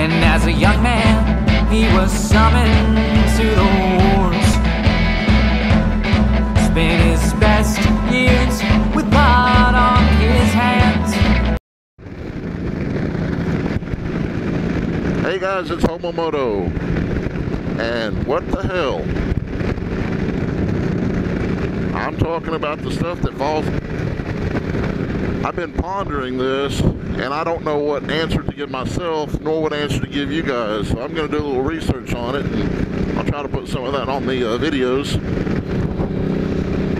And as a young man, he was summoned to the wars. Spent his best years with blood on his hands. Hey guys, it's Homomoto. And what the hell? I'm talking about the stuff that falls. I've been pondering this, and I don't know what answer to give myself, nor what answer to give you guys. So I'm going to do a little research on it, and I'll try to put some of that on the videos.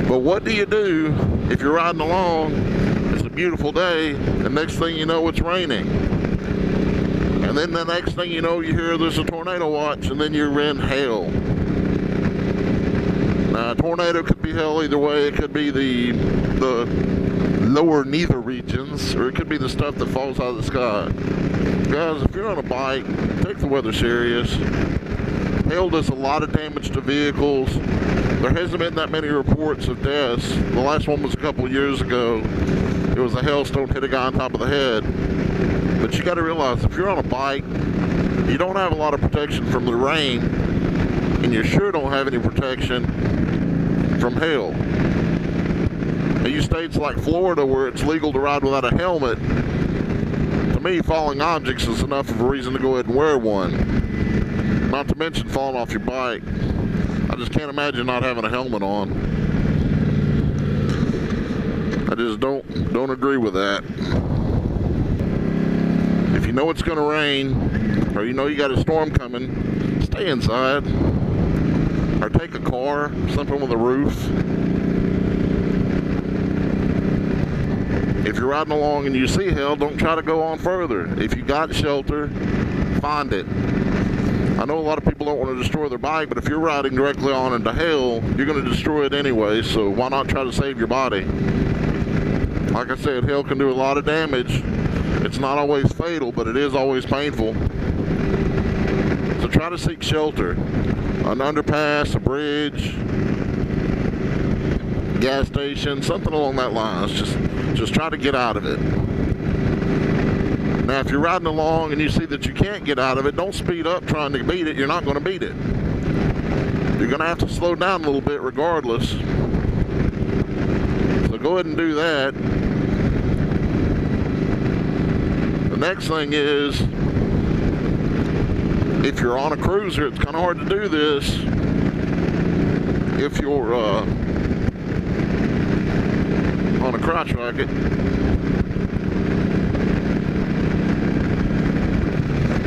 But what do you do if you're riding along, it's a beautiful day, and next thing you know, it's raining? And then the next thing you know, you hear there's a tornado watch, and then you're in hell. Now, a tornado could be hell either way. It could be the lower nether regions, or it could be the stuff that falls out of the sky. Guys, if you're on a bike, take the weather serious. Hail does a lot of damage to vehicles. There hasn't been that many reports of deaths. The last one was a couple of years ago. It was a hailstone hit a guy on top of the head. But you got to realize, if you're on a bike, you don't have a lot of protection from the rain, and you sure don't have any protection from hail. You states like Florida, where it's legal to ride without a helmet, to me, falling objects is enough of a reason to go ahead and wear one. Not to mention falling off your bike. I just can't imagine not having a helmet on. I just don't agree with that. If you know it's going to rain, or you know you got a storm coming, stay inside. Or take a car, something with a roof. If you're riding along and you see hail, don't try to go on further. If you got shelter, find it. I know a lot of people don't want to destroy their bike, but if you're riding directly on into hail, you're going to destroy it anyway, so why not try to save your body? Like I said, hail can do a lot of damage. It's not always fatal, but it is always painful. So try to seek shelter. An underpass, a bridge, gas station, something along that line. Just try to get out of it. Now, if you're riding along and you see that you can't get out of it, don't speed up trying to beat it. You're not going to beat it. You're going to have to slow down a little bit regardless. So go ahead and do that. The next thing is, if you're on a cruiser, it's kind of hard to do this. If you're on a crotch rocket,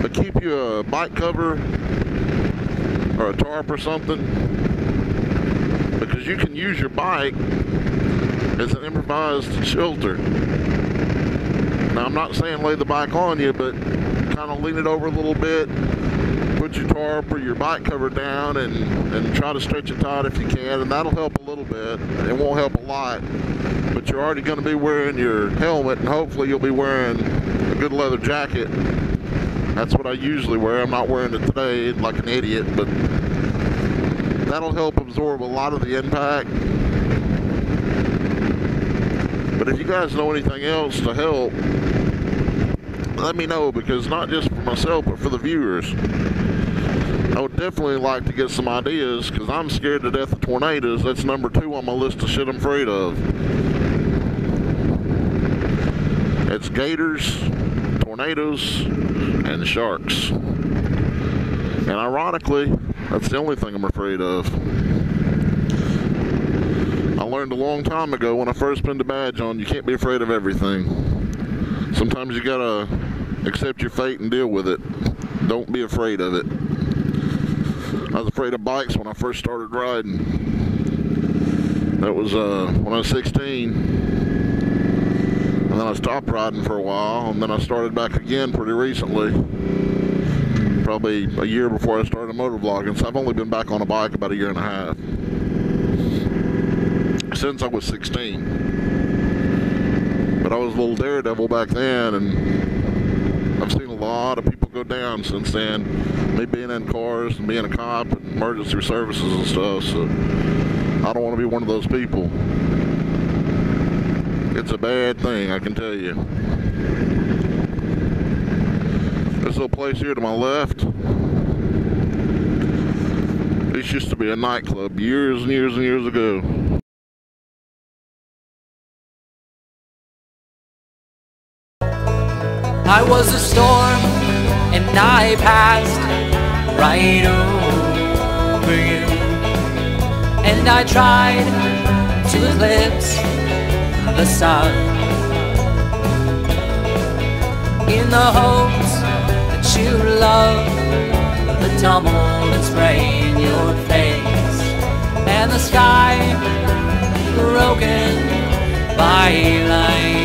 but keep you a bike cover or a tarp or something, because you can use your bike as an improvised shelter. Now, I'm not saying lay the bike on you, but kind of lean it over a little bit, put your tarp or your bike cover down, and try to stretch it tight if you can, and that'll help a little bit. It won't help a lot, but you're already going to be wearing your helmet, and hopefully you'll be wearing a good leather jacket. That's what I usually wear. I'm not wearing it today like an idiot, but that'll help absorb a lot of the impact. But if you guys know anything else to help, let me know, because not just for myself, but for the viewers. I would definitely like to get some ideas, because I'm scared to death of tornadoes. That's number 2 on my list of shit I'm afraid of. It's gators, tornadoes, and sharks. And ironically, that's the only thing I'm afraid of. I learned a long time ago when I first pinned a badge on, you can't be afraid of everything. Sometimes you gotta accept your fate and deal with it. Don't be afraid of it. I was afraid of bikes when I first started riding. That was when I was 16. And then I stopped riding for a while, and then I started back again pretty recently. Probably a year before I started motovlogging, so I've only been back on a bike about a year and a half. Since I was 16. But I was a little daredevil back then, and I've seen a lot of people go down since then. Me being in cars and being a cop and emergency services and stuff, so I don't want to be one of those people. It's a bad thing, I can tell you. There's this little place here to my left. This used to be a nightclub years and years and years ago. I was a storm and I passed right over you, and I tried to eclipse the sun in the hopes that you love the tumble and spray in your face, and the sky broken by light.